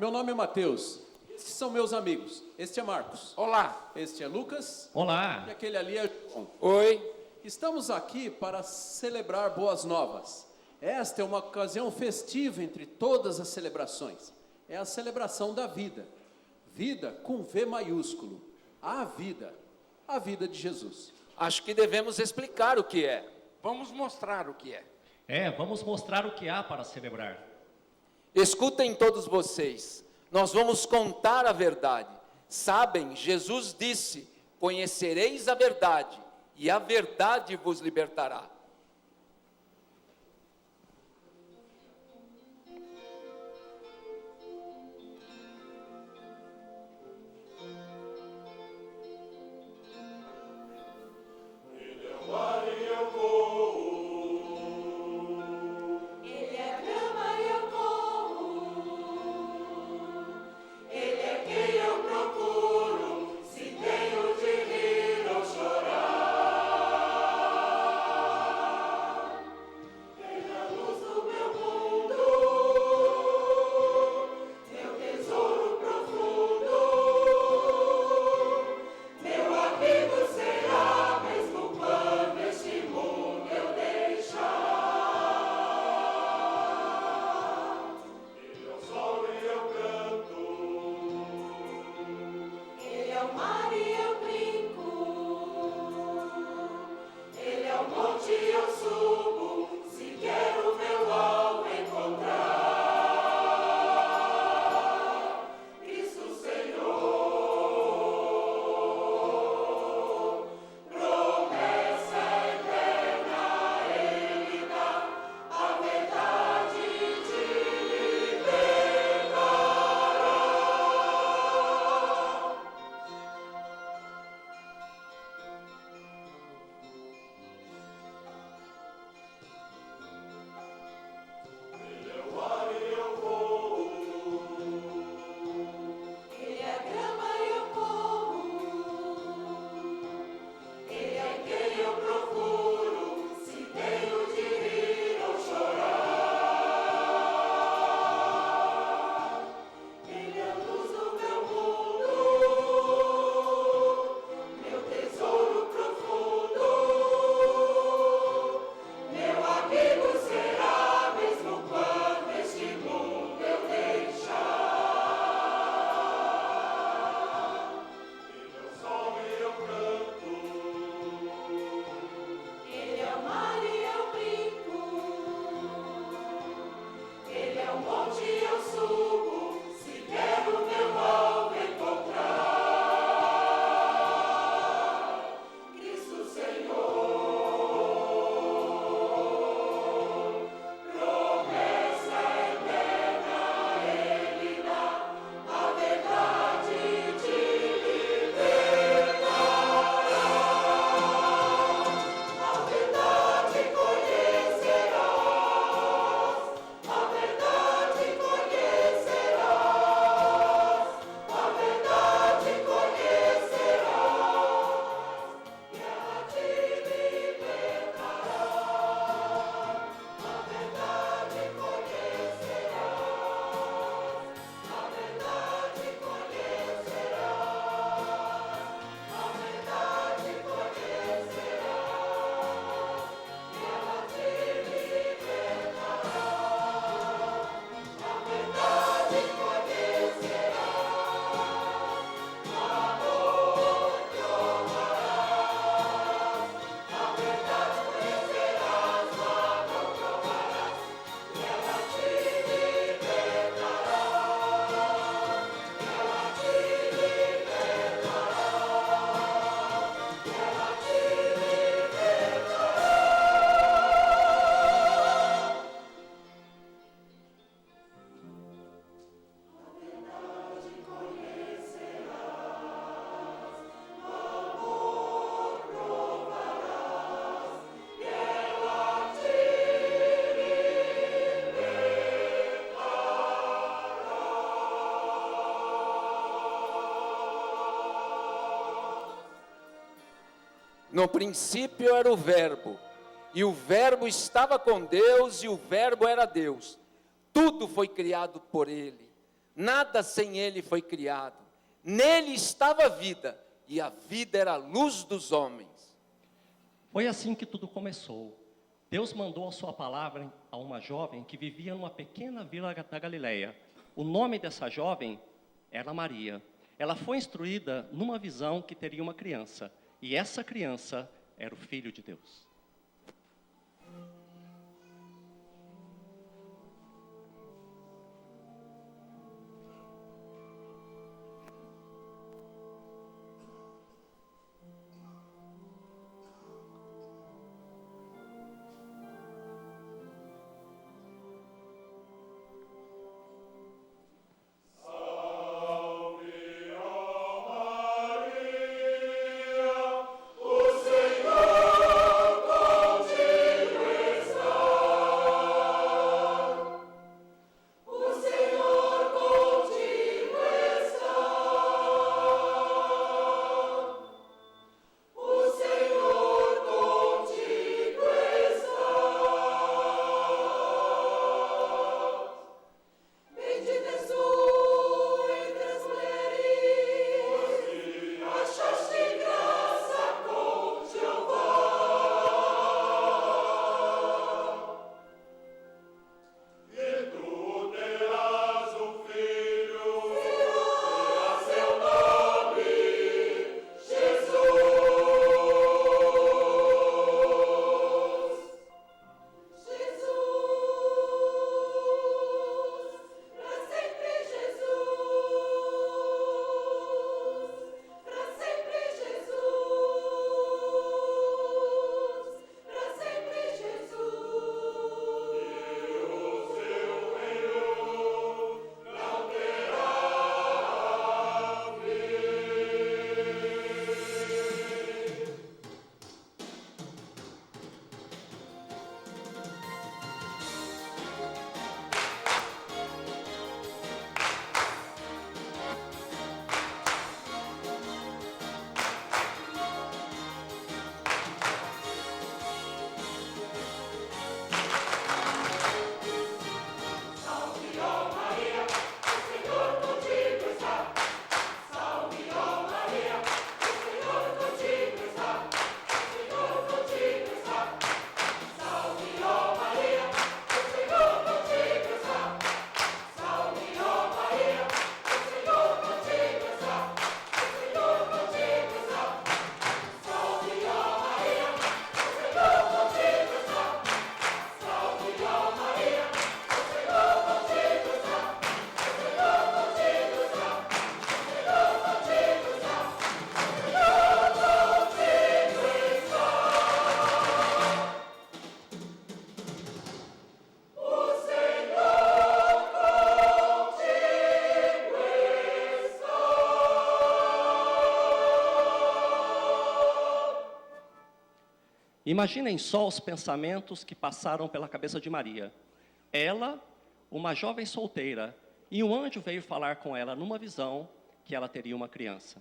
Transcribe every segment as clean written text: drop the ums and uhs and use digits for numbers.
meu nome é Mateus. Estes são meus amigos. Este é Marcos. Olá. Este é Lucas. Olá. E aquele ali é João. Oi. Estamos aqui para celebrar boas novas. Esta é uma ocasião festiva entre todas as celebrações. É a celebração da vida. Vida com V maiúsculo. A vida de Jesus. Acho que devemos explicar o que é. Vamos mostrar o que é. Vamos mostrar o que há para celebrar. Escutem todos vocês. Nós vamos contar a verdade. Sabem, Jesus disse: conhecereis a verdade, e a verdade vos libertará. No princípio era o Verbo, e o Verbo estava com Deus, e o Verbo era Deus. Tudo foi criado por Ele. nada sem ele foi criado. Nele estava a vida, e a vida era a luz dos homens. Foi assim que tudo começou. Deus mandou a sua palavra a uma jovem que vivia numa pequena vila da Galileia. O nome dessa jovem era Maria. Ela foi instruída numa visão que teria uma criança. E essa criança era o Filho de Deus. Imaginem só os pensamentos que passaram pela cabeça de Maria. Ela, uma jovem solteira, e um anjo veio falar com ela numa visão que ela teria uma criança.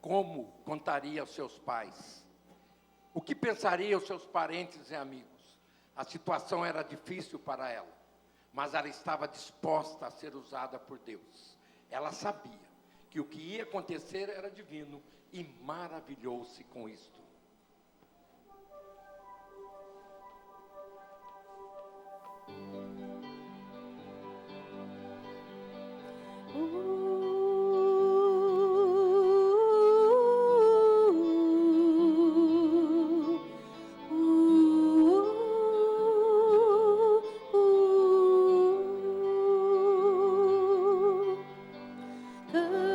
Como contaria aos seus pais? O que pensariam os seus parentes e amigos? A situação era difícil para ela, mas ela estava disposta a ser usada por Deus. Ela sabia que o que ia acontecer era divino e maravilhou-se com isto. Cantarei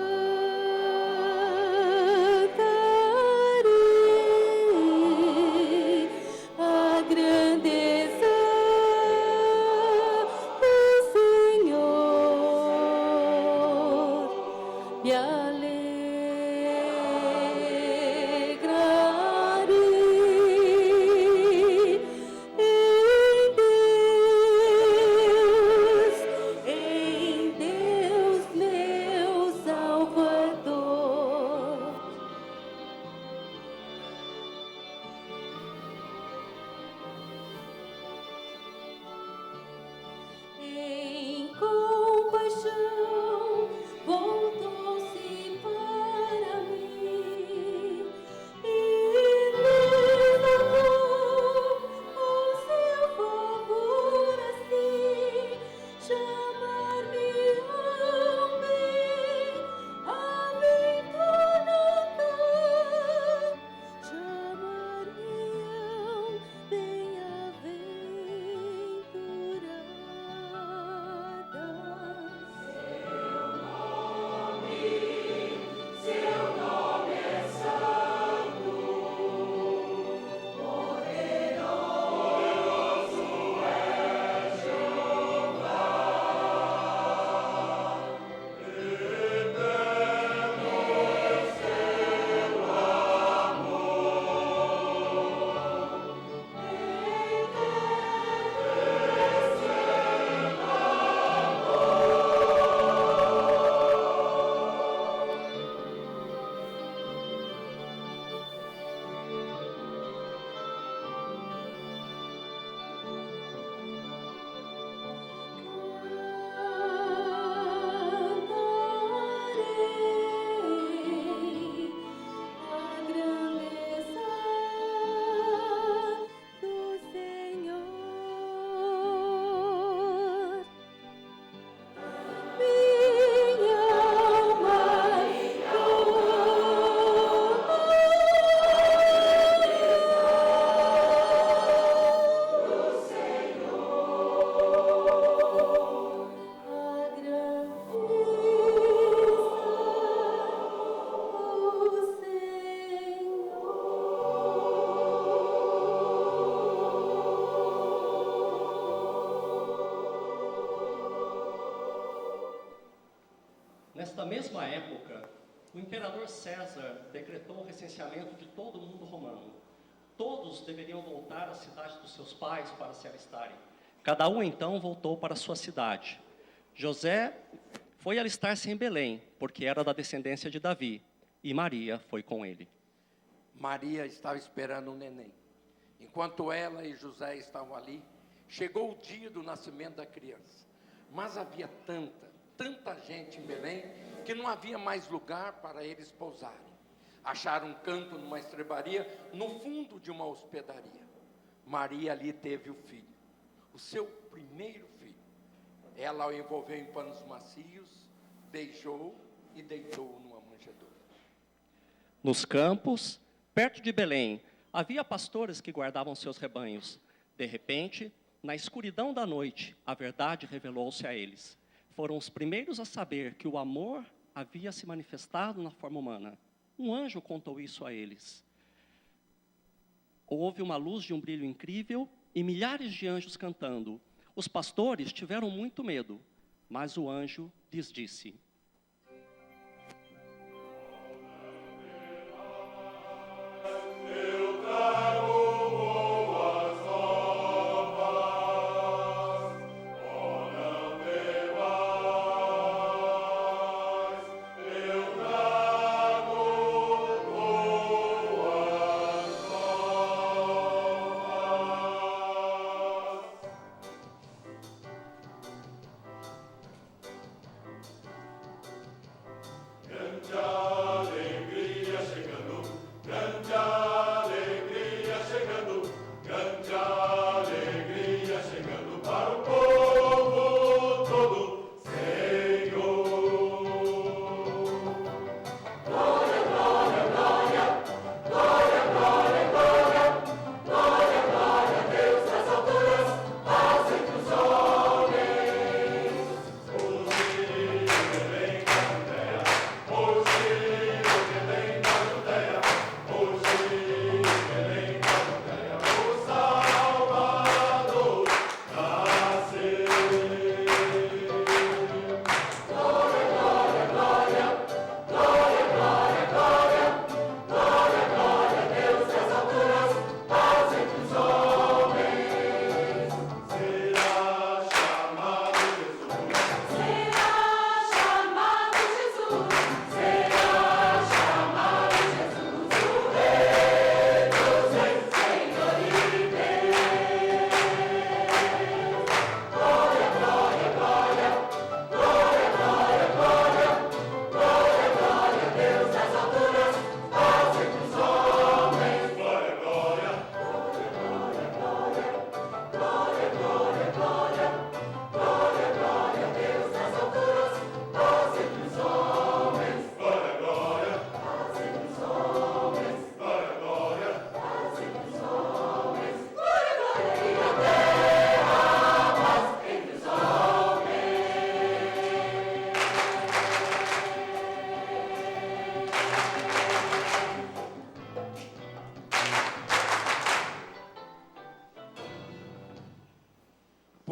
Nesta mesma época, o imperador César decretou o recenseamento de todo o mundo romano. Todos deveriam voltar à cidade dos seus pais para se alistarem. Cada um, então, voltou para a sua cidade. José foi alistar-se em Belém, porque era da descendência de Davi, e Maria foi com ele. Maria estava esperando um neném. Enquanto ela e José estavam ali, chegou o dia do nascimento da criança. Mas havia tanta gente em Belém, que não havia mais lugar para eles pousarem. Acharam um canto numa estrebaria, no fundo de uma hospedaria. Maria ali teve o filho, o seu primeiro filho. Ela o envolveu em panos macios, beijou e deitou numa manjedoura. Nos campos, perto de Belém, havia pastores que guardavam seus rebanhos. De repente, na escuridão da noite, a verdade revelou-se a eles. Foram os primeiros a saber que o amor havia se manifestado na forma humana. Um anjo contou isso a eles. Houve uma luz de um brilho incrível e milhares de anjos cantando. Os pastores tiveram muito medo, mas o anjo lhes disse: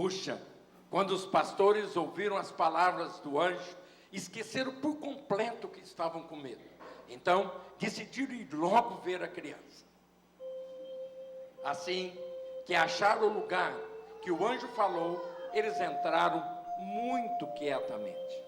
Puxa, quando os pastores ouviram as palavras do anjo, esqueceram por completo que estavam com medo. Então, decidiram ir logo ver a criança. Assim que acharam o lugar que o anjo falou, eles entraram muito quietamente.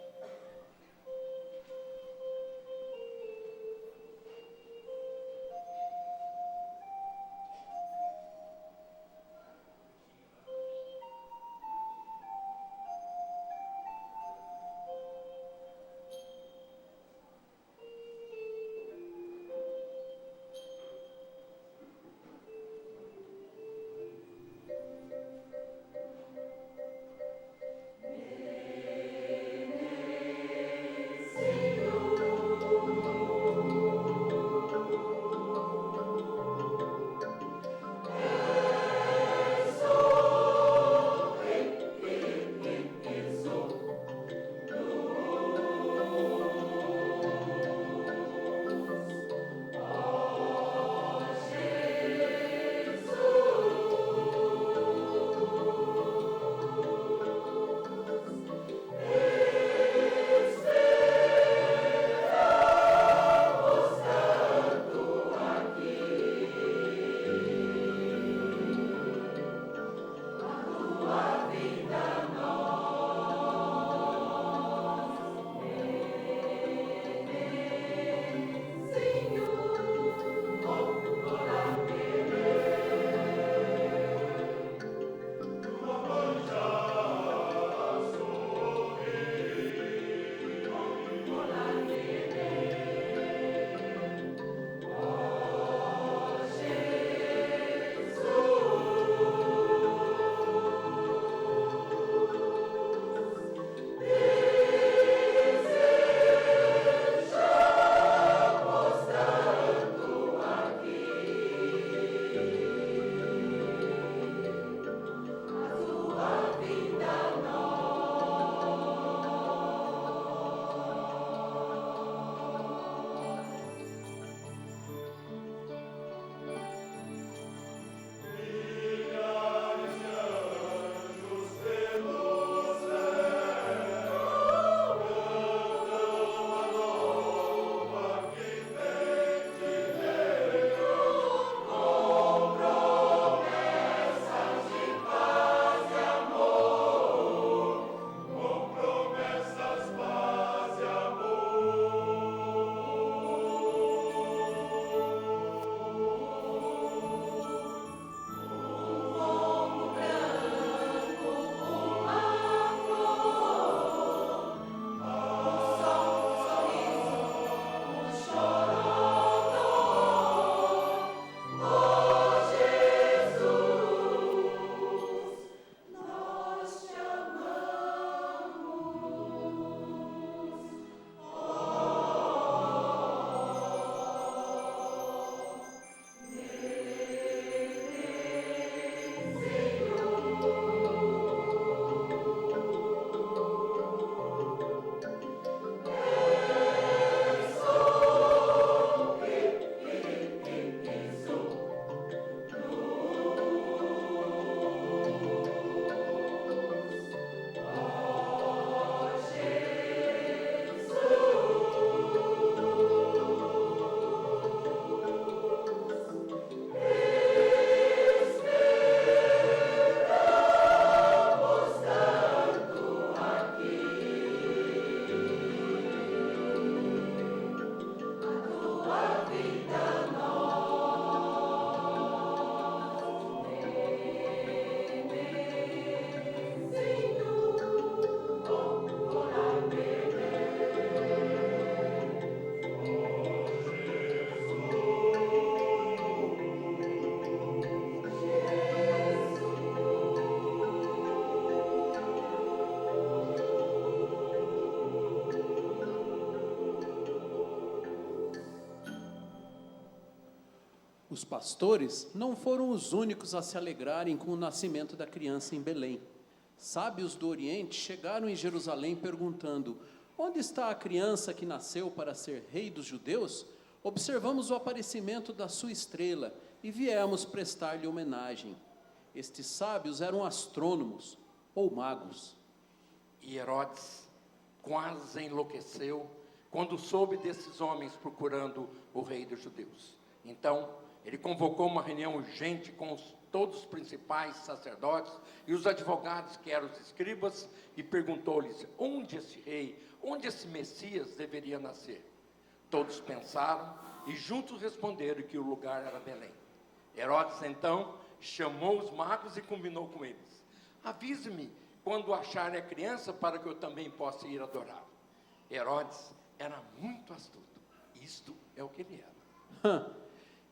Os pastores não foram os únicos a se alegrarem com o nascimento da criança em Belém. Sábios do Oriente chegaram em Jerusalém perguntando: onde está a criança que nasceu para ser rei dos judeus? Observamos o aparecimento da sua estrela e viemos prestar-lhe homenagem. Estes sábios eram astrônomos ou magos. E Herodes quase enlouqueceu quando soube desses homens procurando o rei dos judeus. Então, ele convocou uma reunião urgente com todos os principais sacerdotes e os advogados, que eram os escribas, e perguntou-lhes onde esse rei, onde esse Messias deveria nascer. Todos pensaram e juntos responderam que o lugar era Belém. Herodes, então, chamou os magos e combinou com eles: avise-me quando acharem a criança para que eu também possa ir adorá-lo. Herodes era muito astuto. Isto é o que ele era.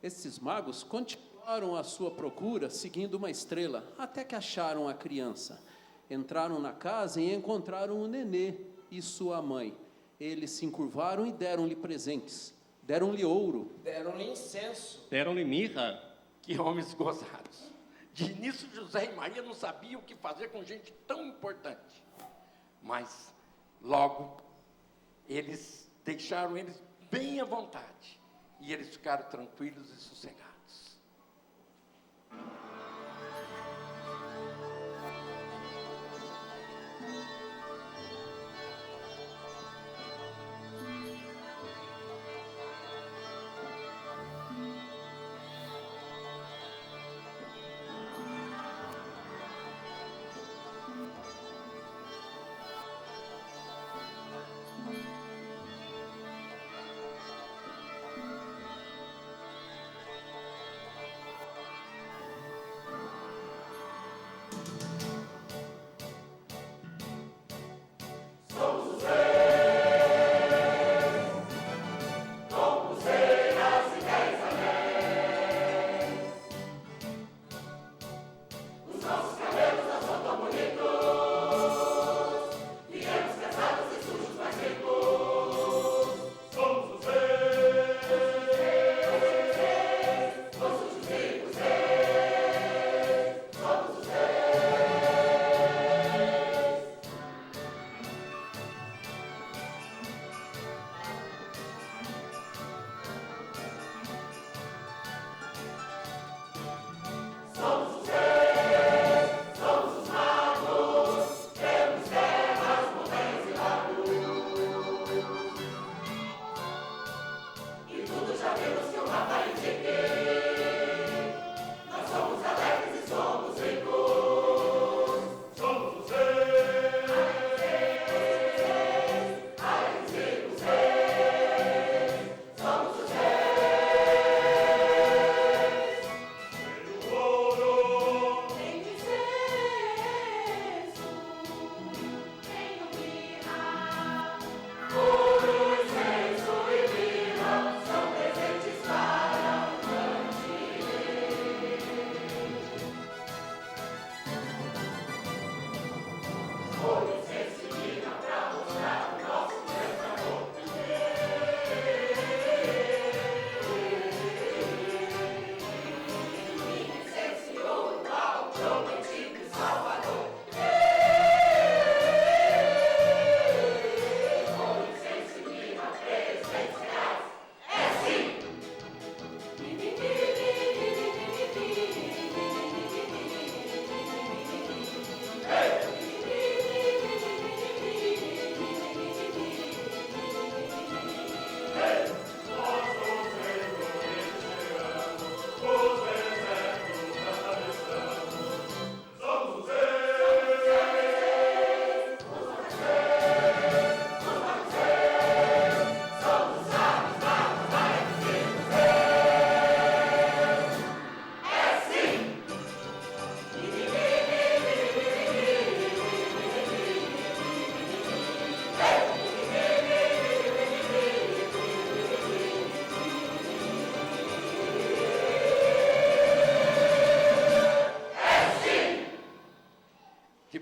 Esses magos continuaram a sua procura, seguindo uma estrela, até que acharam a criança. Entraram na casa e encontraram o nenê e sua mãe. Eles se encurvaram e deram-lhe presentes. Deram-lhe ouro. Deram-lhe incenso. Deram-lhe mirra. Que homens gozados. De início, José e Maria não sabiam o que fazer com gente tão importante. Mas, logo, eles deixaram eles bem à vontade. E eles ficaram tranquilos e sossegados.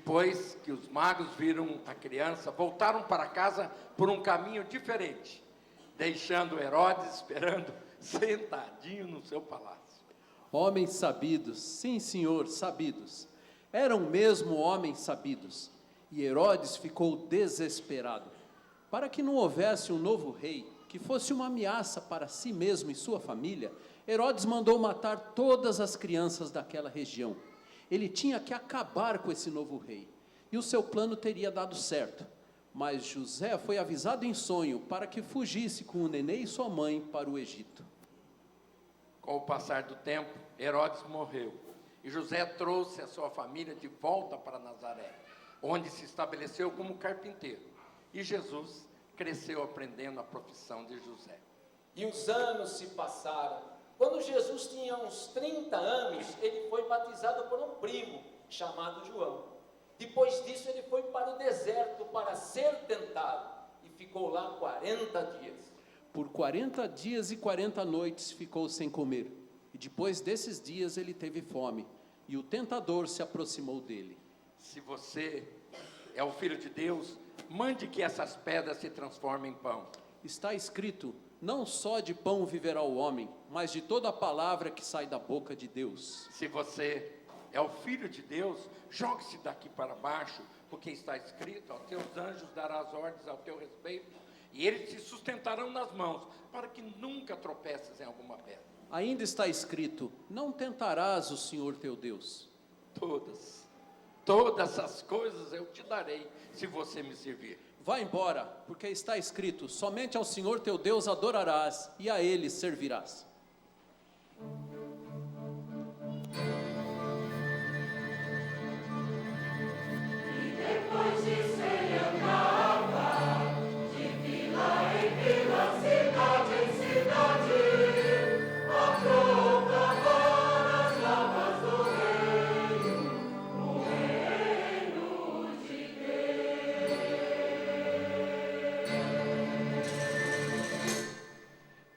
Depois que os magos viram a criança, voltaram para casa por um caminho diferente, deixando Herodes esperando sentadinho no seu palácio. Homens sabidos, sim, senhor, sabidos. Eram mesmo homens sabidos. E Herodes ficou desesperado. Para que não houvesse um novo rei, que fosse uma ameaça para si mesmo e sua família, Herodes mandou matar todas as crianças daquela região. Ele tinha que acabar com esse novo rei. E o seu plano teria dado certo. Mas José foi avisado em sonho para que fugisse com o nenê e sua mãe para o Egito. Com o passar do tempo, Herodes morreu. E José trouxe a sua família de volta para Nazaré, onde se estabeleceu como carpinteiro. E Jesus cresceu aprendendo a profissão de José. E os anos se passaram. Quando Jesus tinha uns 30 anos, ele foi batizado por um primo, chamado João. Depois disso, ele foi para o deserto para ser tentado. E ficou lá 40 dias. Por 40 dias e 40 noites ficou sem comer. E depois desses dias ele teve fome. E o tentador se aproximou dele. Se você é o Filho de Deus, mande que essas pedras se transformem em pão. Está escrito, não só de pão viverá o homem, mas de toda a palavra que sai da boca de Deus. Se você é o Filho de Deus, jogue-se daqui para baixo, porque está escrito, aos teus anjos darás ordens ao teu respeito, e eles te sustentarão nas mãos, para que nunca tropeces em alguma pedra. Ainda está escrito, não tentarás o Senhor teu Deus. Todas as coisas eu te darei, se você me servir. Vá embora, porque está escrito, somente ao Senhor teu Deus adorarás, e a Ele servirás. Depois disso ele andava de vila em vila, cidade em cidade, a proclamar as novas do reino, o reino de Deus.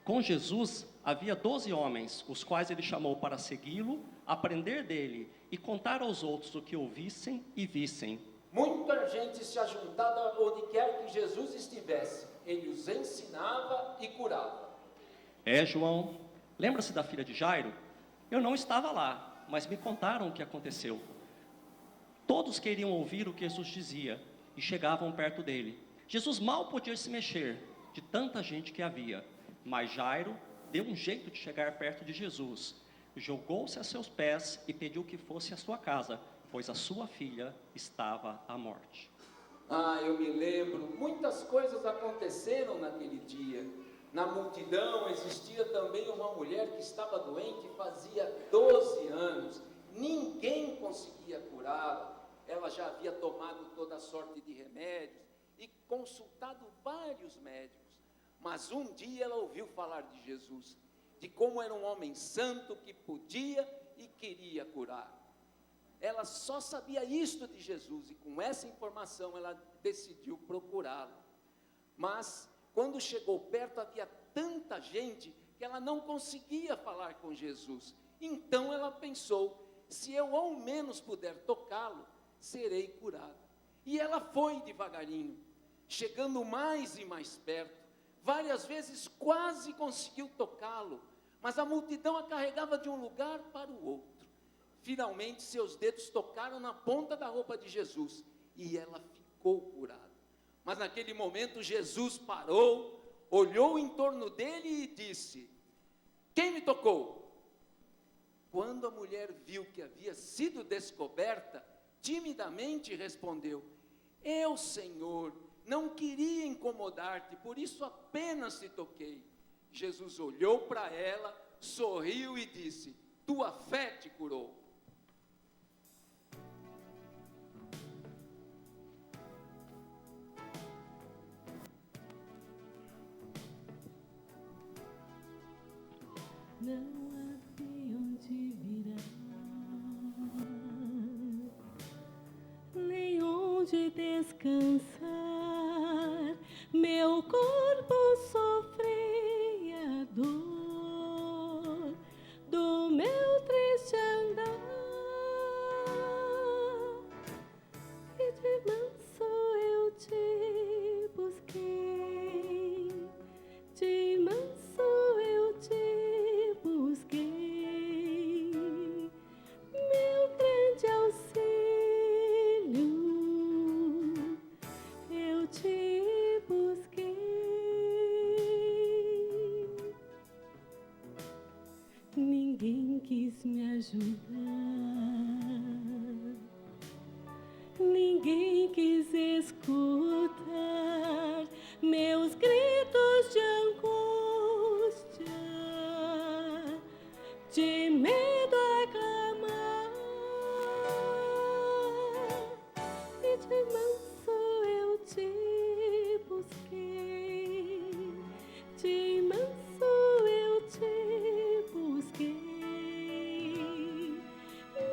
Com Jesus havia 12 homens, os quais ele chamou para segui-lo, aprender dele e contar aos outros o que ouvissem e vissem. Muita gente se ajuntava onde quer que Jesus estivesse. Ele os ensinava e curava. João, lembra-se da filha de Jairo? Eu não estava lá, mas me contaram o que aconteceu. Todos queriam ouvir o que Jesus dizia e chegavam perto dele. Jesus mal podia se mexer, de tanta gente que havia. Mas Jairo deu um jeito de chegar perto de Jesus. Jogou-se a seus pés e pediu que fosse à sua casa, pois a sua filha estava à morte. Eu me lembro, muitas coisas aconteceram naquele dia. Na multidão existia também uma mulher que estava doente fazia 12 anos. Ninguém conseguia curá-la. Ela já havia tomado toda sorte de remédios e consultado vários médicos. Mas um dia ela ouviu falar de Jesus, de como era um homem santo que podia e queria curar. Ela só sabia isto de Jesus e com essa informação ela decidiu procurá-lo. Mas quando chegou perto havia tanta gente que ela não conseguia falar com Jesus. Então ela pensou, se eu ao menos puder tocá-lo, serei curada. E ela foi devagarinho, chegando mais e mais perto. Várias vezes quase conseguiu tocá-lo, mas a multidão a carregava de um lugar para o outro. Finalmente, seus dedos tocaram na ponta da roupa de Jesus e ela ficou curada. Mas naquele momento, Jesus parou, olhou em torno dele e disse: quem me tocou? Quando a mulher viu que havia sido descoberta, timidamente respondeu: eu, Senhor, não queria incomodar-te, por isso apenas te toquei. Jesus olhou para ela, sorriu e disse: tua fé te curou. Não havia onde virá, nem onde descansar. Meu corpo sofria dor do meu triste andar. ninguém quis me ajudar. Ninguém quis escutar meus gritos de angústia, de medo a clamar. E de manso eu te busquei, de manso eu te busquei.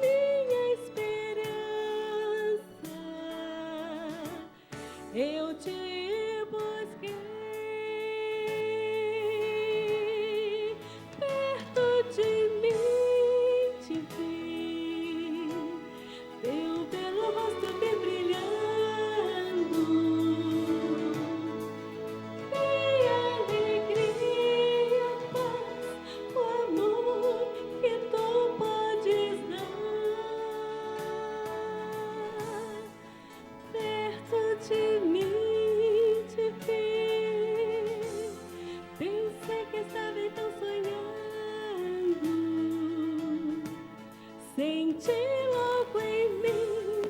Minha esperança, eu te busquei. Perto de mim te vi, teu belo rosto bem brilhando. E alegria, paz, o amor que tu podes dar. Perto de mim te vi, pensei que estava então sonhando. Senti logo em mim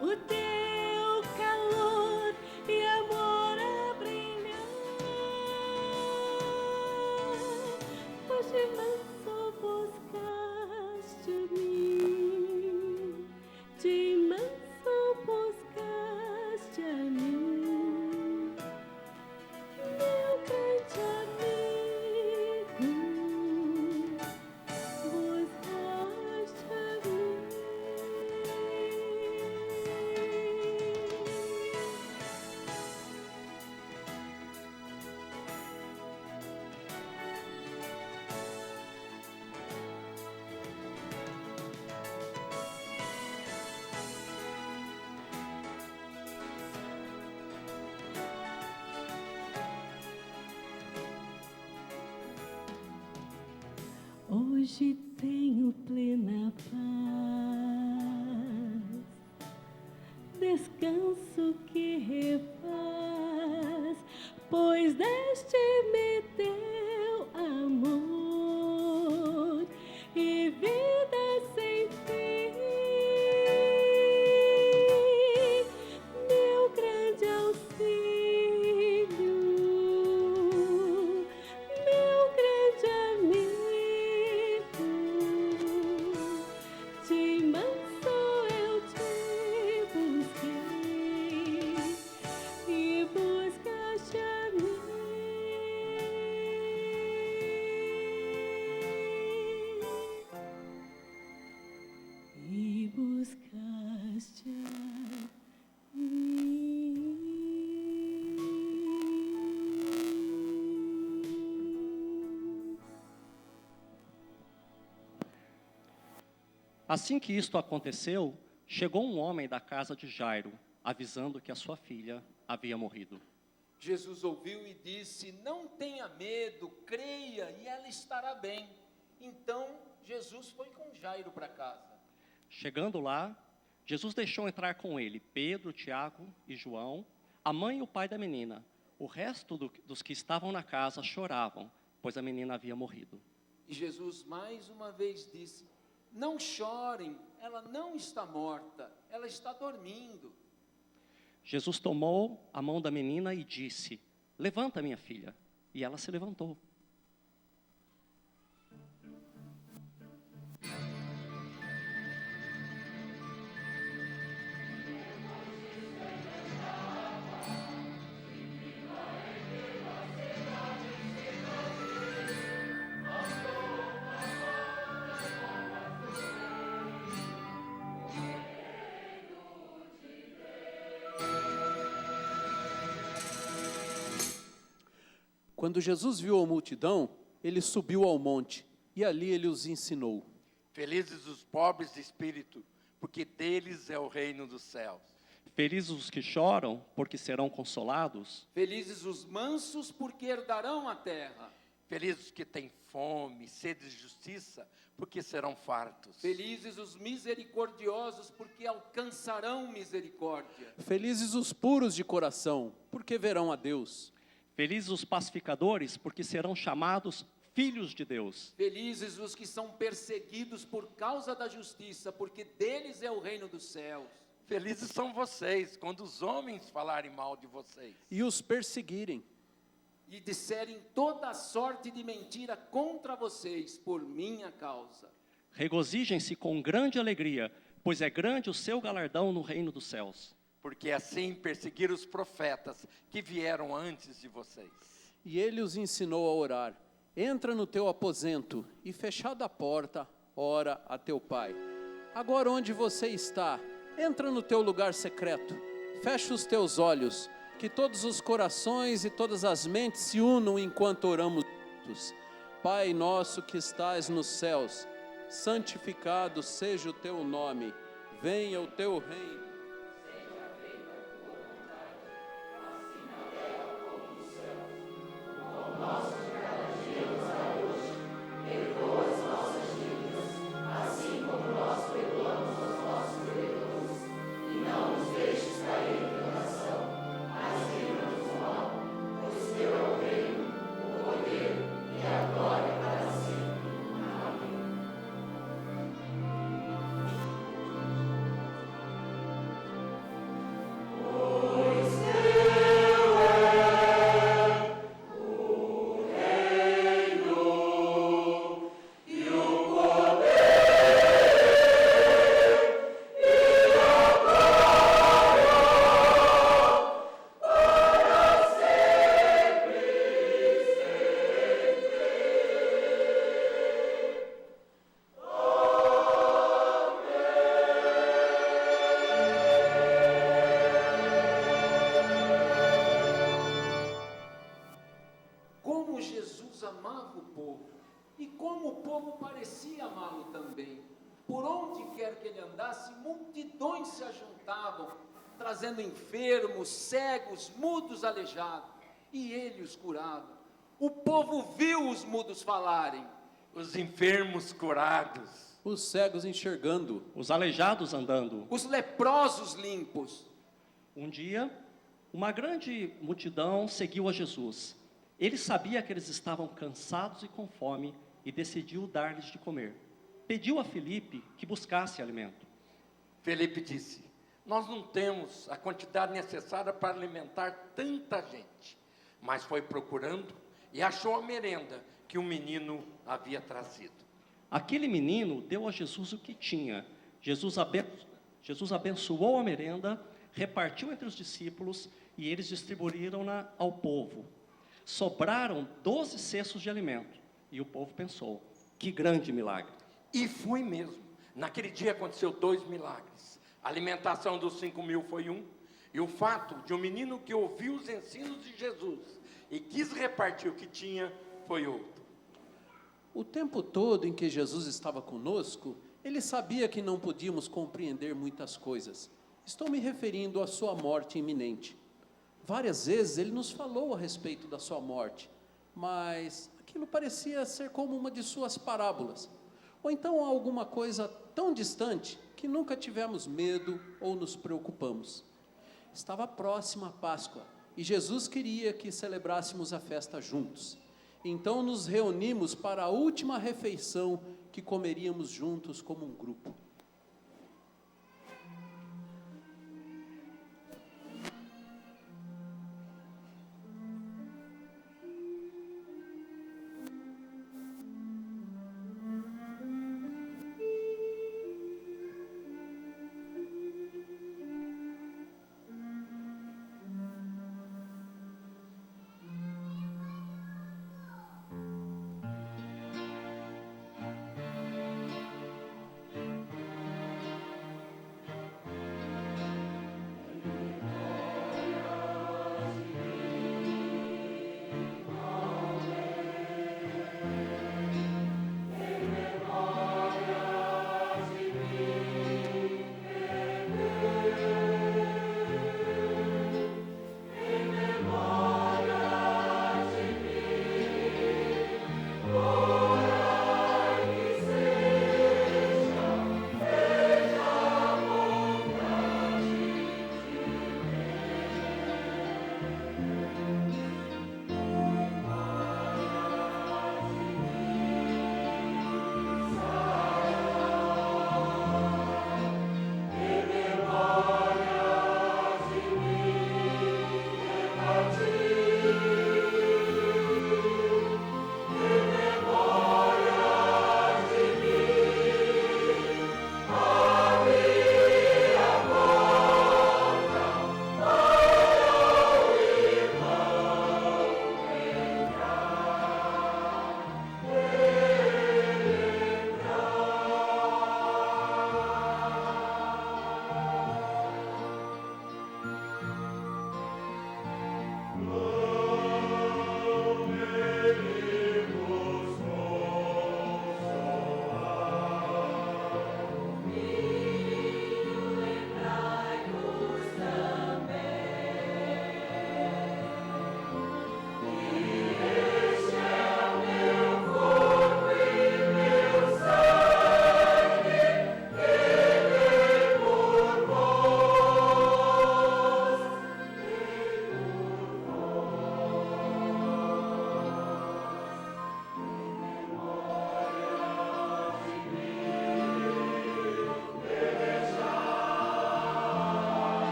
o teu calor e amor a brilhar. Pois de manso buscaste a mim, de manso buscaste a mim, meu grande amigo, buscaste a mim. Hoje tenho plena paz, descanso que refaz, pois deste-me teu amor e vida sem fim. Meu grande auxílio, meu grande amigo, de manso eu te busquei e buscaste a mim. E buscaste a mim. Assim que isto aconteceu, chegou um homem da casa de Jairo, avisando que a sua filha havia morrido. Jesus ouviu e disse: não tenha medo, creia e ela estará bem. Então Jesus foi com Jairo para casa. Chegando lá, Jesus deixou entrar com ele Pedro, Tiago e João, a mãe e o pai da menina. O resto dos que estavam na casa choravam, pois a menina havia morrido. E Jesus mais uma vez disse: não chorem, ela não está morta, ela está dormindo. Jesus tomou a mão da menina e disse: levanta, minha filha. E ela se levantou. Quando Jesus viu a multidão, ele subiu ao monte e ali ele os ensinou. Felizes os pobres de espírito, porque deles é o reino dos céus. Felizes os que choram, porque serão consolados. Felizes os mansos, porque herdarão a terra. Felizes os que têm fome, sede de justiça, porque serão fartos. Felizes os misericordiosos, porque alcançarão misericórdia. Felizes os puros de coração, porque verão a Deus. Felizes os pacificadores, porque serão chamados filhos de Deus. Felizes os que são perseguidos por causa da justiça, porque deles é o reino dos céus. Felizes são vocês quando os homens falarem mal de vocês. e os perseguirem, E disserem toda sorte de mentira contra vocês por minha causa. Regozijem-se com grande alegria, pois é grande o seu galardão no reino dos céus. Porque assim perseguiram os profetas que vieram antes de vocês. E ele os ensinou a orar. Entra no teu aposento e, fechada a porta, ora a teu pai. Agora onde você está, entra no teu lugar secreto, fecha os teus olhos, que todos os corações e todas as mentes se unam enquanto oramos juntos. Pai nosso que estás nos céus, santificado seja o teu nome, venha o teu reino. Como Jesus amava o povo, e como o povo parecia amá-lo também. Por onde quer que ele andasse, multidões se ajuntavam, trazendo enfermos, cegos, mudos, aleijados, e ele os curava. O povo viu os mudos falarem, Os enfermos curados. Os cegos enxergando, Os aleijados andando. os leprosos limpos. Um dia, uma grande multidão seguiu a Jesus. Ele sabia que eles estavam cansados e com fome e decidiu dar-lhes de comer. Pediu a Filipe que buscasse alimento. Felipe disse: nós não temos a quantidade necessária para alimentar tanta gente. Mas foi procurando e achou a merenda que o menino havia trazido. Aquele menino deu a Jesus o que tinha. Jesus abençoou a merenda, repartiu entre os discípulos e eles distribuíram-na ao povo. Sobraram 12 cestos de alimento. E o povo pensou, que grande milagre. E foi mesmo. Naquele dia aconteceu 2 milagres. A alimentação dos 5.000 foi um. E o fato de um menino que ouviu os ensinos de Jesus e quis repartir o que tinha foi outro. o tempo todo em que Jesus estava conosco, ele sabia que não podíamos compreender muitas coisas. Estou me referindo à sua morte iminente. Várias vezes ele nos falou a respeito da sua morte, mas aquilo parecia ser como uma de suas parábolas, ou então alguma coisa tão distante que nunca tivemos medo ou nos preocupamos. Estava próxima a Páscoa e Jesus queria que celebrássemos a festa juntos. Então nos reunimos para a última refeição que comeríamos juntos como um grupo.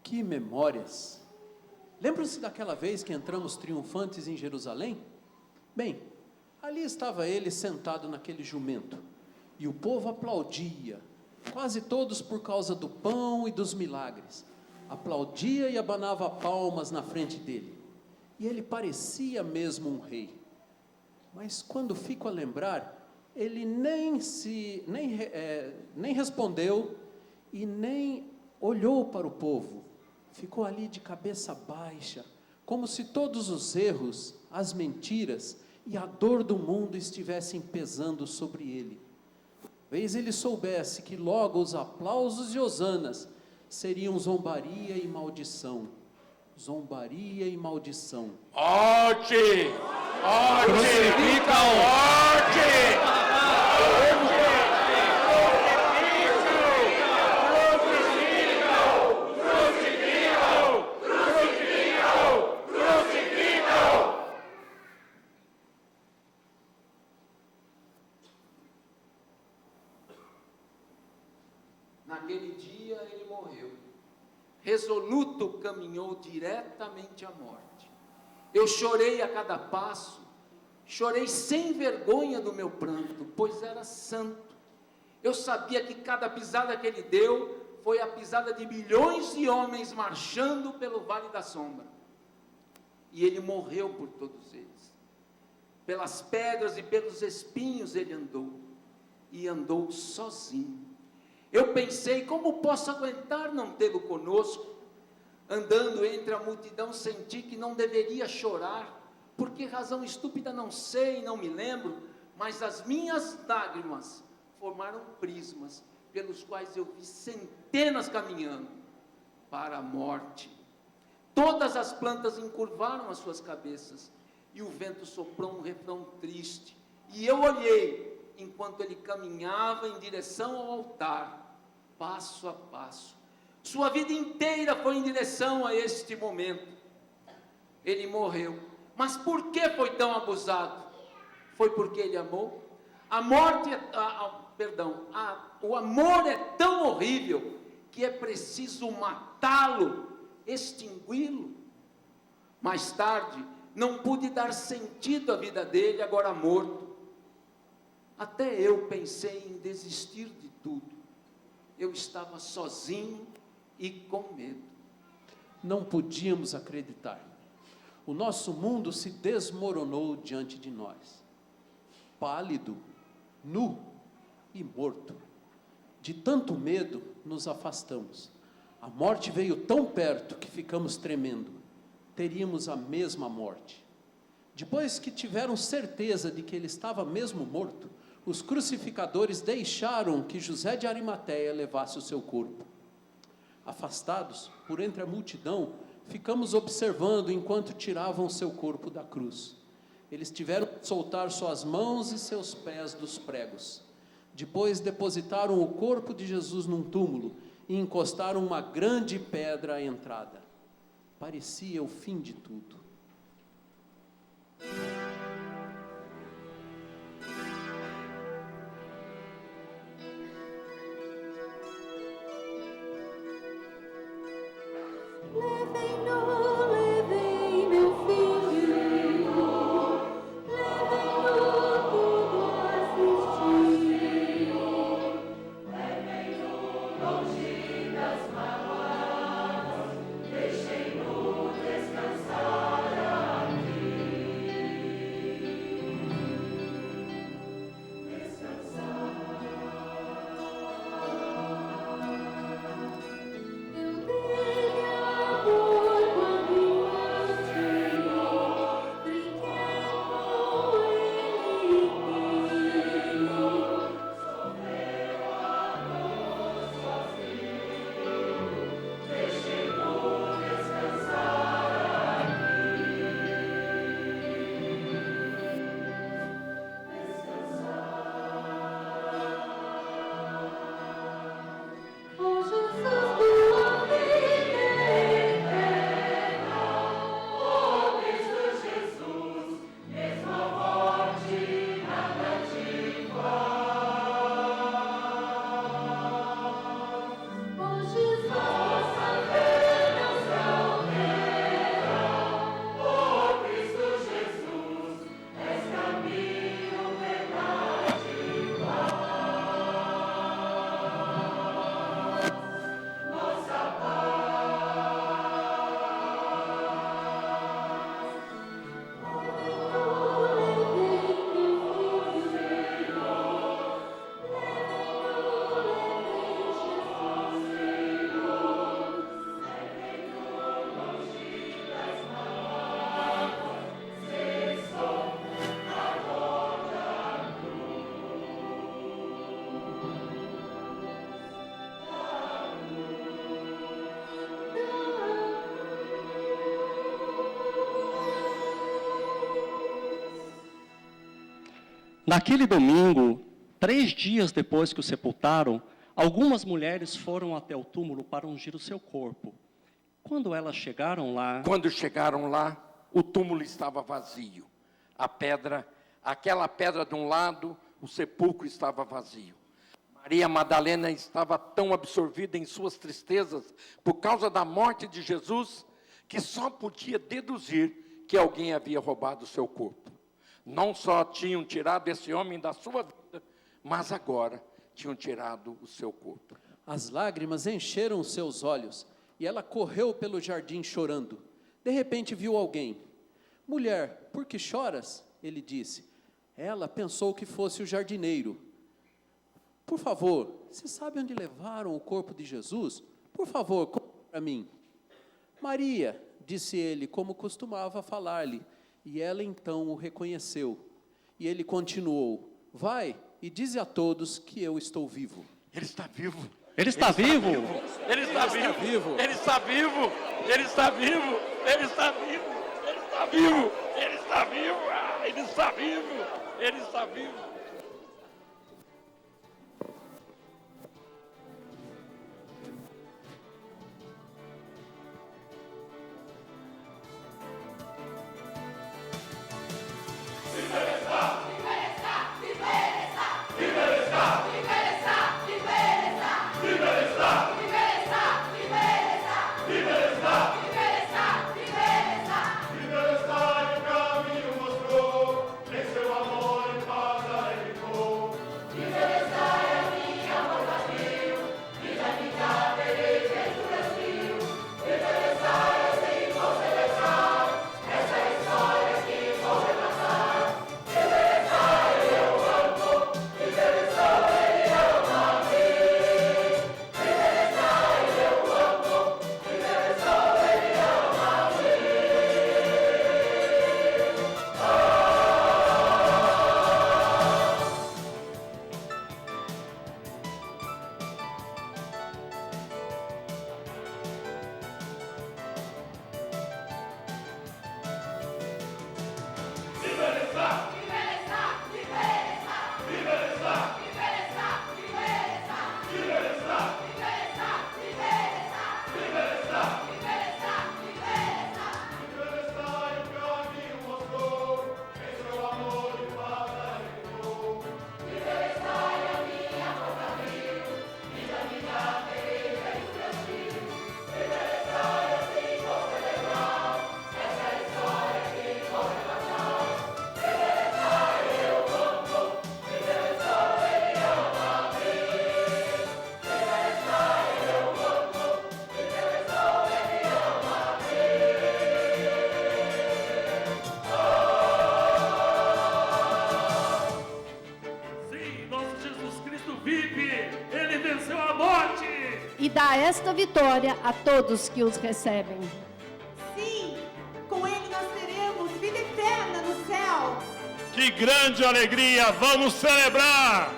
Que memórias! Lembram-se daquela vez que entramos triunfantes em Jerusalém? Bem, ali estava ele sentado naquele jumento, e o povo aplaudia, quase todos por causa do pão e dos milagres. Aplaudia e abanava palmas na frente dele, e ele parecia mesmo um rei. Mas quando fico a lembrar, ele nem respondeu e nem olhou para o povo. Ficou ali de cabeça baixa, como se todos os erros, as mentiras e a dor do mundo estivessem pesando sobre ele. Talvez ele soubesse que logo os aplausos e hosanas seriam zombaria e maldição. Zombaria e maldição. Morte! Morte! Crucifica-o! Morte! Naquele dia ele morreu. Resoluto caminhou diretamente à morte. Eu chorei a cada passo, chorei sem vergonha do meu pranto, pois era santo. Eu sabia que cada pisada que ele deu foi a pisada de milhões de homens marchando pelo vale da sombra. E ele morreu por todos eles. Pelas pedras e pelos espinhos ele andou, e andou sozinho. Eu pensei, como posso aguentar não tê-lo conosco? Andando entre a multidão, senti que não deveria chorar. Por que razão estúpida não sei, não me lembro, mas as minhas lágrimas formaram prismas, pelos quais eu vi centenas caminhando para a morte. Todas as plantas encurvaram as suas cabeças, e o vento soprou um refrão triste. E eu olhei, enquanto ele caminhava em direção ao altar, passo a passo. Sua vida inteira foi em direção a este momento. Ele morreu. Mas por que foi tão abusado? Foi porque ele amou? A morte, o amor é tão horrível que é preciso matá-lo, extingui-lo. Mais tarde, não pude dar sentido à vida dele, agora morto. Até eu pensei em desistir de tudo. Eu estava sozinho e com medo. Não podíamos acreditar. O nosso mundo se desmoronou diante de nós. Pálido, nu e morto. De tanto medo, nos afastamos. A morte veio tão perto que ficamos tremendo. Teríamos a mesma morte. Depois que tiveram certeza de que ele estava mesmo morto, os crucificadores deixaram que José de Arimateia levasse o seu corpo. Afastados, por entre a multidão, ficamos observando enquanto tiravam o seu corpo da cruz. Eles tiveram que soltar suas mãos e seus pés dos pregos. Depois depositaram o corpo de Jesus num túmulo e encostaram uma grande pedra à entrada. Parecia o fim de tudo. Levem meu filho, levem-no tudo assistir, levem-no longe das mágoas, deixem-no descansar aqui. Naquele domingo, 3 dias depois que o sepultaram, algumas mulheres foram até o túmulo para ungir o seu corpo. Quando elas chegaram lá, o túmulo estava vazio. Aquela pedra de um lado, o sepulcro estava vazio. Maria Madalena estava tão absorvida em suas tristezas por causa da morte de Jesus, que só podia deduzir que alguém havia roubado o seu corpo. Não só tinham tirado esse homem da sua vida, mas agora tinham tirado o seu corpo. As lágrimas encheram os seus olhos, e ela correu pelo jardim chorando. De repente viu alguém. Mulher, por que choras? Ele disse. Ela pensou que fosse o jardineiro. Por favor, você sabe onde levaram o corpo de Jesus? Por favor, conte para mim. Maria, disse ele, como costumava falar-lhe, e ela então o reconheceu. E ele continuou, vai e dize a todos que eu estou vivo. Ele está vivo. ele está vivo? Ele está vivo. Ele está vivo. Ele está vivo. Ele está vivo. Ele está vivo. Ele está vivo. Ele está vivo. Ele está vivo. E dá esta vitória a todos que os recebem. Sim, com ele nós teremos vida eterna no céu. Que grande alegria! Vamos celebrar!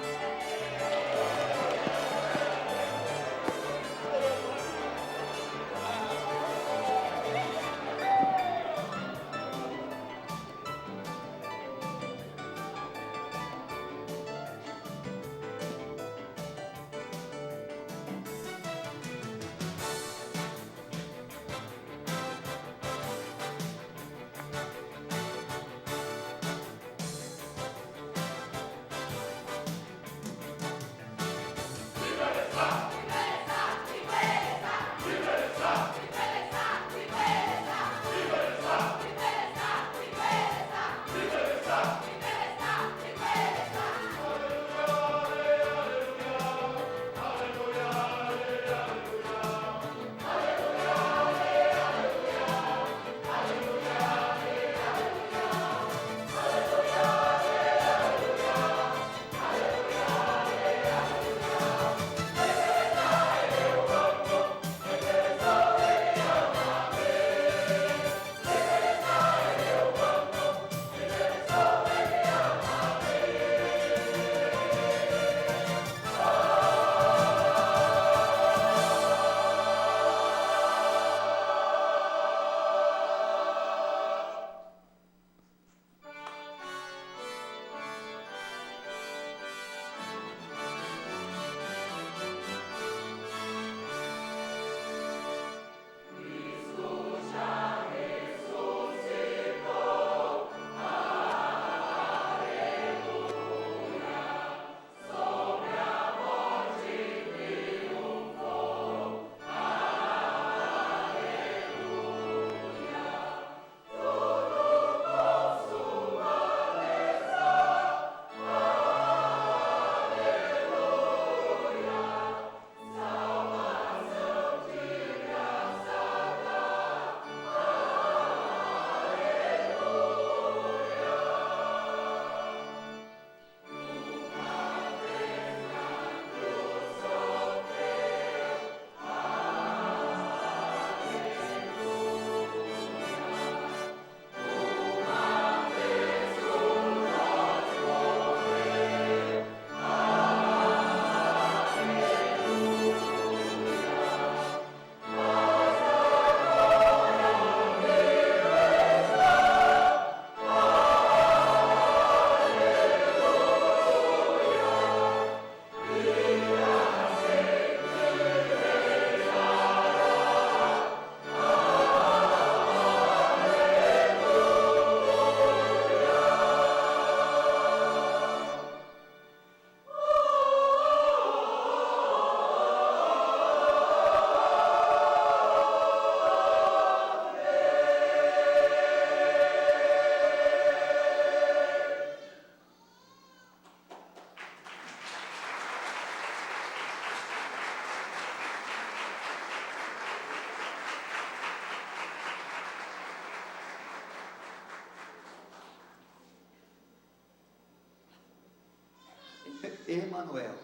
Emanuel,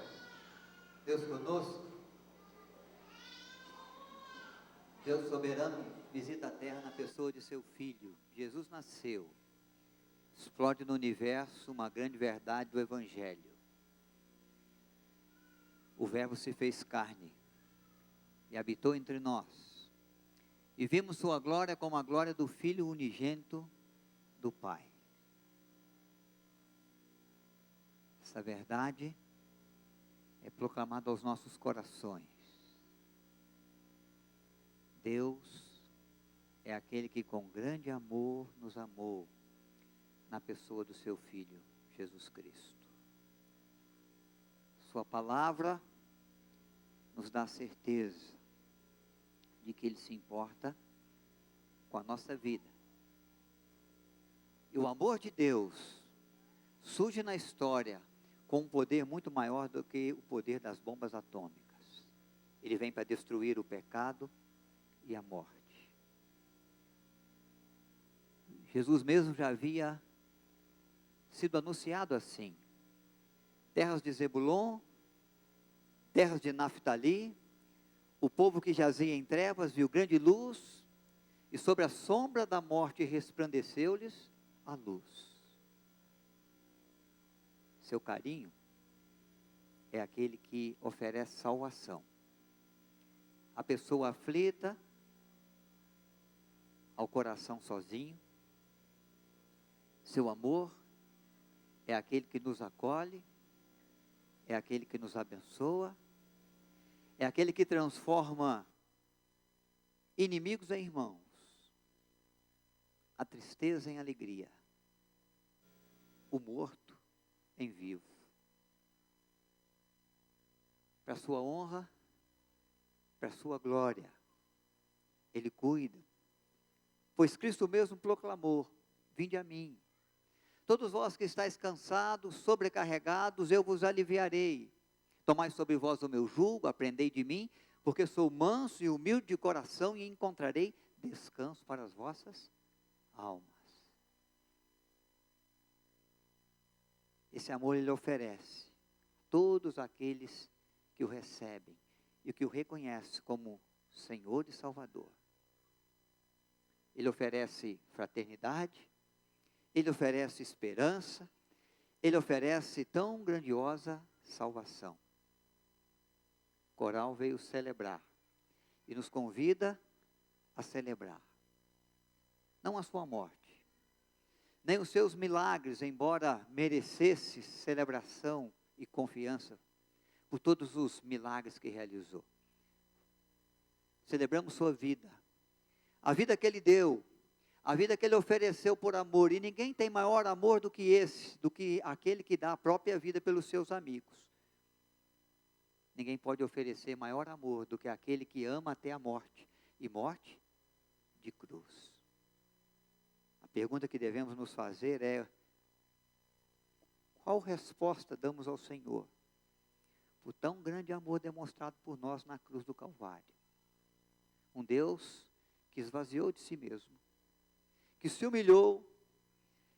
Deus conosco. Deus soberano visita a terra na pessoa de seu Filho. Jesus nasceu. Explode no universo uma grande verdade do Evangelho. O Verbo se fez carne e habitou entre nós. E vimos sua glória como a glória do Filho unigênito do Pai. Essa verdade é proclamada aos nossos corações. Deus é aquele que com grande amor nos amou na pessoa do seu Filho, Jesus Cristo. Sua palavra nos dá a certeza de que Ele se importa com a nossa vida. E o amor de Deus surge na história com um poder muito maior do que o poder das bombas atômicas. Ele vem para destruir o pecado e a morte. Jesus mesmo já havia sido anunciado assim: terras de Zebulon, terras de Naftali, o povo que jazia em trevas viu grande luz, e sobre a sombra da morte resplandeceu-lhes a luz. Seu carinho é aquele que oferece salvação. A pessoa aflita, ao coração sozinho. Seu amor é aquele que nos acolhe, é aquele que nos abençoa, é aquele que transforma inimigos em irmãos, a tristeza em alegria, o morto em vivo. Para a sua honra, para a sua glória, Ele cuida. Pois Cristo mesmo proclamou: vinde a mim, todos vós que estáis cansados, sobrecarregados, eu vos aliviarei. Tomai sobre vós o meu jugo, aprendei de mim, porque sou manso e humilde de coração, e encontrarei descanso para as vossas almas. Esse amor Ele oferece a todos aqueles que o recebem e que o reconhecem como Senhor e Salvador. Ele oferece fraternidade, Ele oferece esperança, Ele oferece tão grandiosa salvação. O coral veio celebrar e nos convida a celebrar. Não a sua morte, nem os seus milagres, embora merecesse celebração e confiança por todos os milagres que realizou. Celebramos sua vida, a vida que Ele deu, a vida que Ele ofereceu por amor, e ninguém tem maior amor do que esse, do que aquele que dá a própria vida pelos seus amigos. Ninguém pode oferecer maior amor do que aquele que ama até a morte, e morte de cruz. A pergunta que devemos nos fazer é: qual resposta damos ao Senhor por tão grande amor demonstrado por nós na cruz do Calvário? Um Deus que esvaziou de si mesmo, que se humilhou,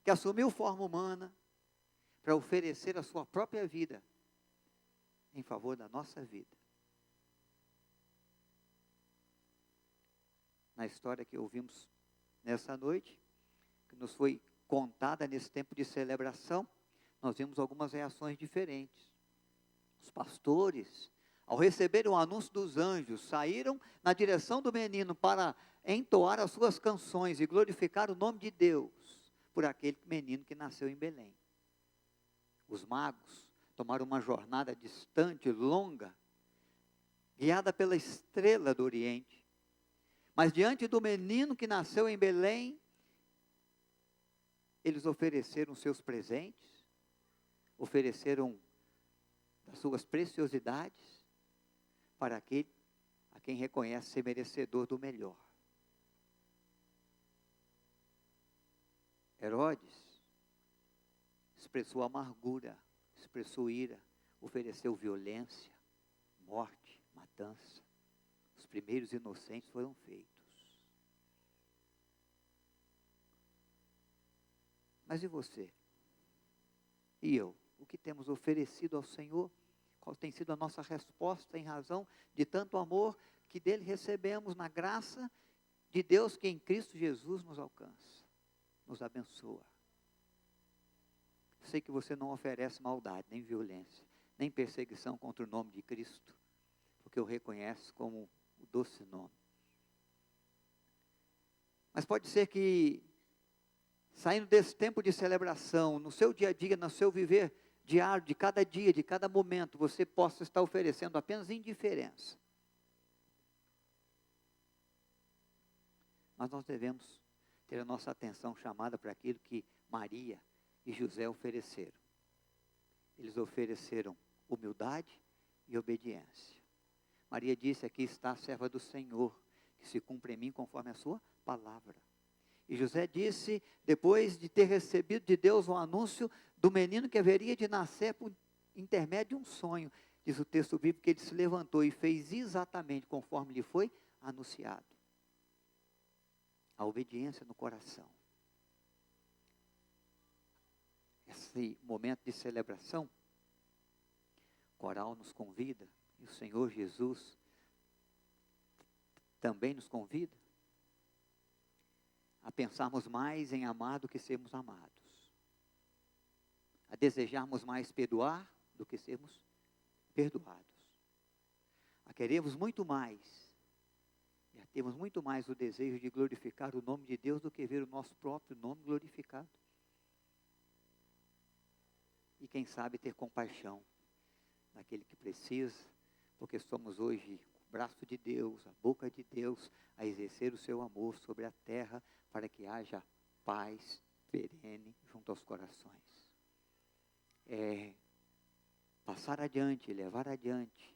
que assumiu forma humana para oferecer a sua própria vida em favor da nossa vida. Na história que ouvimos nessa noite, que nos foi contada nesse tempo de celebração, nós vimos algumas reações diferentes. Os pastores, ao receberem o anúncio dos anjos, saíram na direção do menino para entoar as suas canções e glorificar o nome de Deus por aquele menino que nasceu em Belém. Os magos tomaram uma jornada distante, longa, guiada pela estrela do Oriente. Mas diante do menino que nasceu em Belém, eles ofereceram seus presentes, ofereceram as suas preciosidades para aquele a quem reconhece ser merecedor do melhor. Herodes expressou amargura, expressou ira, ofereceu violência, morte, matança. Os primeiros inocentes foram feitos. Mas e você? E eu? o que temos oferecido ao Senhor, qual tem sido a nossa resposta em razão de tanto amor que dele recebemos na graça de Deus que em Cristo Jesus nos alcança, nos abençoa. Sei que você não oferece maldade, nem violência, nem perseguição contra o nome de Cristo, porque o reconhece como o doce nome. Mas pode ser que, saindo desse tempo de celebração, no seu dia a dia, no seu viver diário, de cada dia, de cada momento, você possa estar oferecendo apenas indiferença. Mas nós devemos ter a nossa atenção chamada para aquilo que Maria e José ofereceram. Eles ofereceram humildade e obediência. Maria disse: aqui está a serva do Senhor, que se cumpre em mim conforme a sua palavra. E José disse, depois de ter recebido de Deus um anúncio do menino que haveria de nascer por intermédio de um sonho, diz o texto bíblico que ele se levantou e fez exatamente conforme lhe foi anunciado. A obediência no coração. Esse momento de celebração, o coral nos convida, e o Senhor Jesus também nos convida a pensarmos mais em amar do que sermos amados, a desejarmos mais perdoar do que sermos perdoados, a querermos muito mais, e a termos muito mais o desejo de glorificar o nome de Deus do que ver o nosso próprio nome glorificado. E quem sabe ter compaixão daquele que precisa, porque somos hoje o braço de Deus, a boca de Deus, a exercer o seu amor sobre a terra, para que haja paz perene junto aos corações. Passar adiante, levar adiante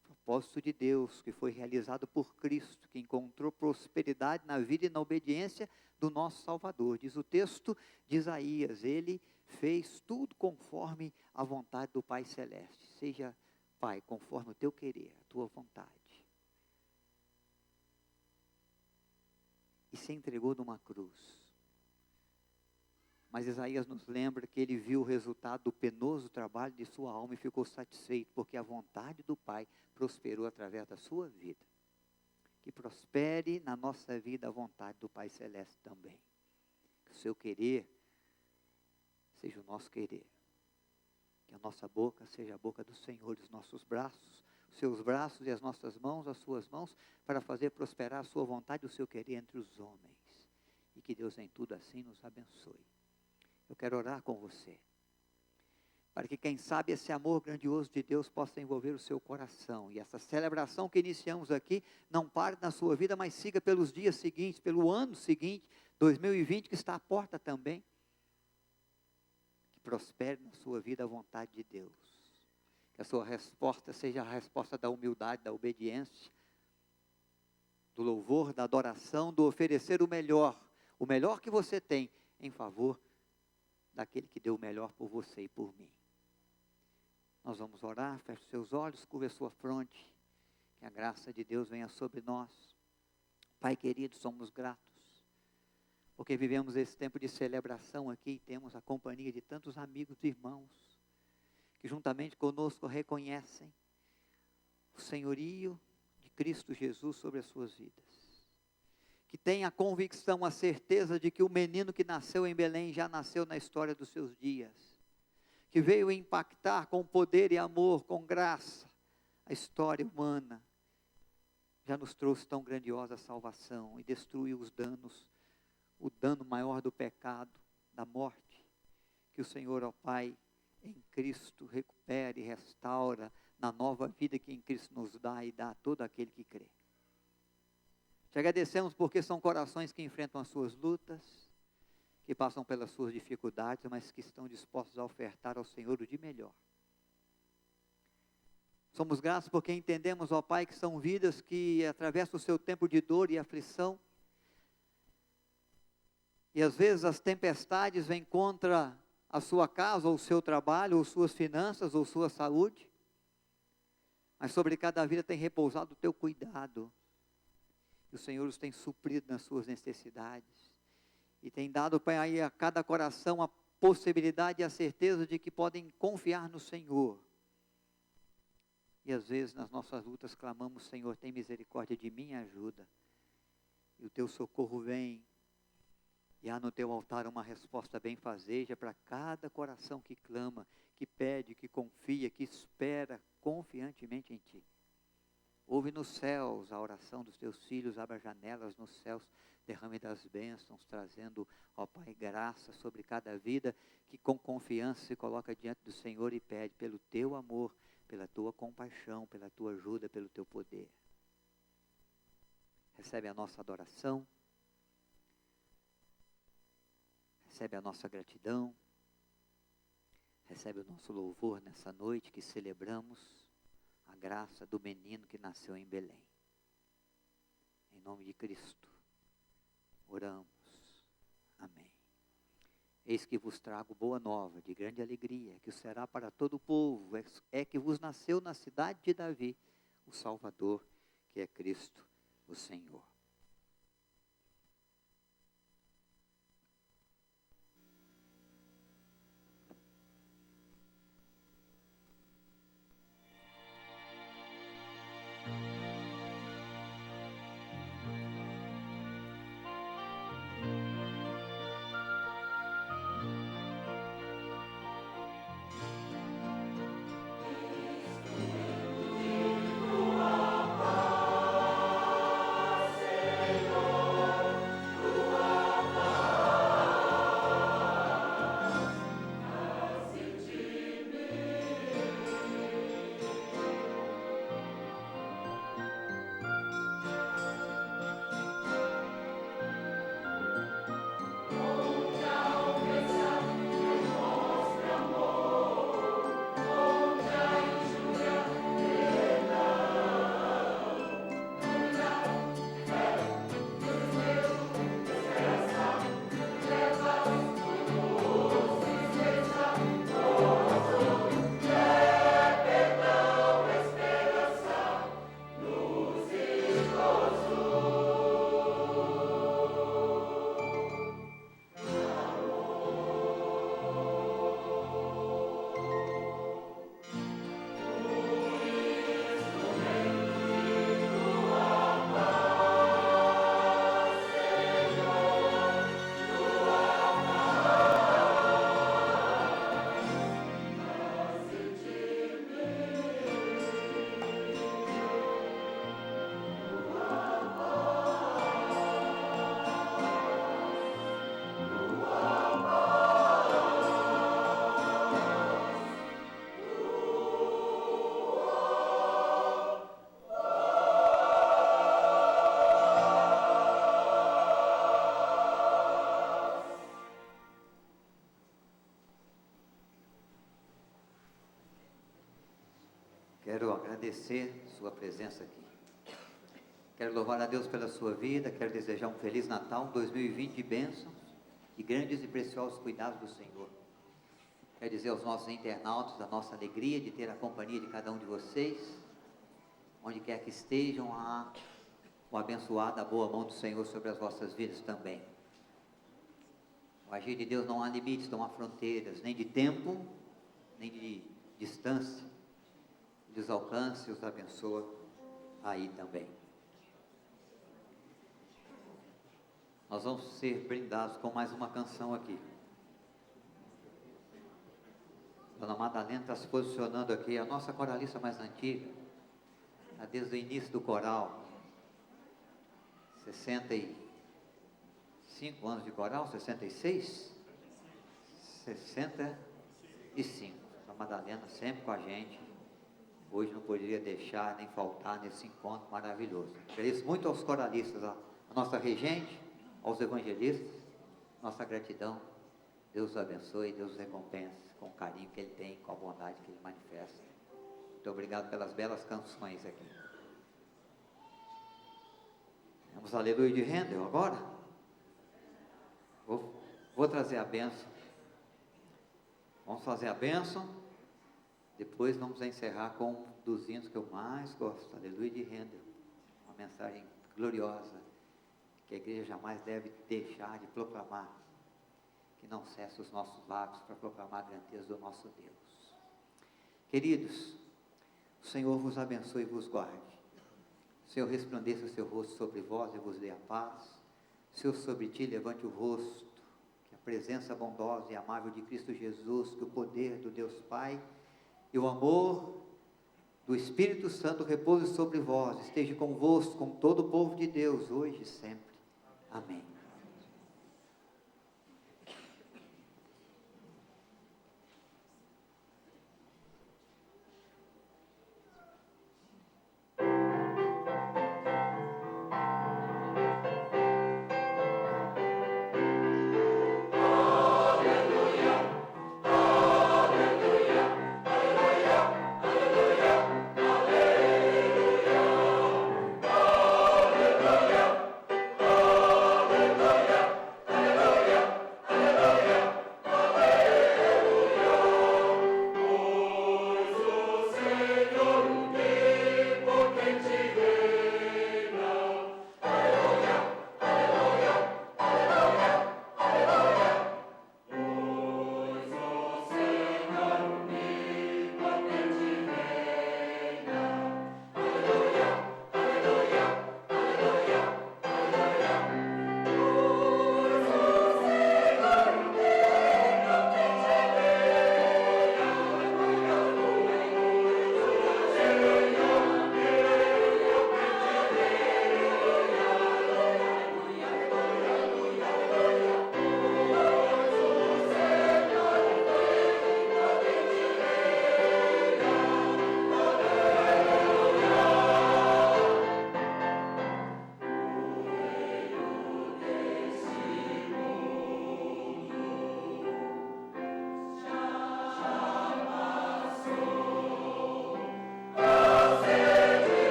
o propósito de Deus que foi realizado por Cristo, que encontrou prosperidade na vida e na obediência do nosso Salvador. Diz o texto de Isaías, ele fez tudo conforme a vontade do Pai Celeste. Seja, Pai, conforme o teu querer, a tua vontade. E se entregou numa cruz. Mas Isaías nos lembra que ele viu o resultado do penoso trabalho de sua alma e ficou satisfeito, porque a vontade do Pai prosperou através da sua vida. Que prospere na nossa vida a vontade do Pai Celeste também. Que o seu querer seja o nosso querer. Que a nossa boca seja a boca do Senhor, os nossos braços, os seus braços e as nossas mãos, as suas mãos, para fazer prosperar a sua vontade e o seu querer entre os homens. E que Deus em tudo assim nos abençoe. Eu quero orar com você, para que quem sabe esse amor grandioso de Deus possa envolver o seu coração. E essa celebração que iniciamos aqui, não pare na sua vida, mas siga pelos dias seguintes, pelo ano seguinte, 2020, que está à porta também. Que prospere na sua vida a vontade de Deus. Que a sua resposta seja a resposta da humildade, da obediência, do louvor, da adoração, do oferecer o melhor que você tem em favor daquele que deu o melhor por você e por mim. Nós vamos orar, feche os seus olhos, curva a sua fronte, que a graça de Deus venha sobre nós. Pai querido, somos gratos, porque vivemos esse tempo de celebração aqui e temos a companhia de tantos amigos e irmãos, que juntamente conosco reconhecem o senhorio de Cristo Jesus sobre as suas vidas. Que tem a convicção, a certeza de que o menino que nasceu em Belém já nasceu na história dos seus dias, que veio impactar com poder e amor, com graça, a história humana, já nos trouxe tão grandiosa salvação e destruiu os danos, o dano maior do pecado, da morte, que o Senhor, ó Pai, em Cristo recupere e restaura na nova vida que em Cristo nos dá e dá a todo aquele que crê. Te agradecemos porque são corações que enfrentam as suas lutas, que passam pelas suas dificuldades, mas que estão dispostos a ofertar ao Senhor o de melhor. Somos gratos porque entendemos, ó Pai, que são vidas que atravessam o seu tempo de dor e aflição, e às vezes as tempestades vêm contra a sua casa, ou o seu trabalho, ou suas finanças, ou sua saúde, mas sobre cada vida tem repousado o teu cuidado. O Senhor os tem suprido nas suas necessidades. E tem dado, Pai, a cada coração a possibilidade e a certeza de que podem confiar no Senhor. E às vezes nas nossas lutas clamamos: Senhor, tem misericórdia de mim, ajuda. E o teu socorro vem. E há no teu altar uma resposta benfazeja para cada coração que clama, que pede, que confia, que espera confiantemente em ti. Ouve nos céus a oração dos teus filhos, abra janelas nos céus, derrame das bênçãos, trazendo, ó Pai, graça sobre cada vida que com confiança se coloca diante do Senhor e pede pelo teu amor, pela tua compaixão, pela tua ajuda, pelo teu poder. Recebe a nossa adoração, recebe a nossa gratidão, recebe o nosso louvor nessa noite que celebramos a graça do menino que nasceu em Belém. Em nome de Cristo, oramos. Amém. Eis que vos trago boa nova, de grande alegria, que o será para todo o povo, é que vos nasceu na cidade de Davi, o Salvador, que é Cristo, o Senhor. Quero agradecer sua presença aqui. Quero louvar a Deus pela sua vida, quero desejar um Feliz Natal, 2020 de bênçãos e grandes e preciosos cuidados do Senhor. Quero dizer aos nossos internautas a nossa alegria de ter a companhia de cada um de vocês, onde quer que estejam, o abençoado, a boa mão do Senhor sobre as vossas vidas também. O agir de Deus não há limites, não há fronteiras, nem de tempo, nem de distância. Os alcance e os abençoa aí também. Nós vamos ser brindados com mais uma canção aqui. Dona Madalena está se posicionando aqui, a nossa coralista mais antiga, desde o início do coral, 65 anos de coral, 66? 65. A Madalena sempre com a gente. Hoje não poderia deixar nem faltar nesse encontro maravilhoso. Agradeço muito aos coralistas, a nossa regente, aos evangelistas, nossa gratidão. Deus os abençoe, Deus os recompense com o carinho que Ele tem, com a bondade que Ele manifesta. Muito obrigado pelas belas canções aqui. Vamos Aleluia de Handel agora? Vou trazer a bênção. Vamos fazer a bênção. Depois vamos encerrar com um dos hinos que eu mais gosto, Aleluia de Handel. Uma mensagem gloriosa, que a igreja jamais deve deixar de proclamar. Que que não cesse os nossos lábios para proclamar a grandeza do nosso Deus. Queridos, o Senhor vos abençoe e vos guarde. O Senhor resplandeça o seu rosto sobre vós e vos dê a paz. O Senhor sobre ti levante o rosto, que a presença bondosa e amável de Cristo Jesus, que o poder do Deus Pai e o amor do Espírito Santo repouse sobre vós, esteja convosco, com todo o povo de Deus, hoje e sempre. Amém.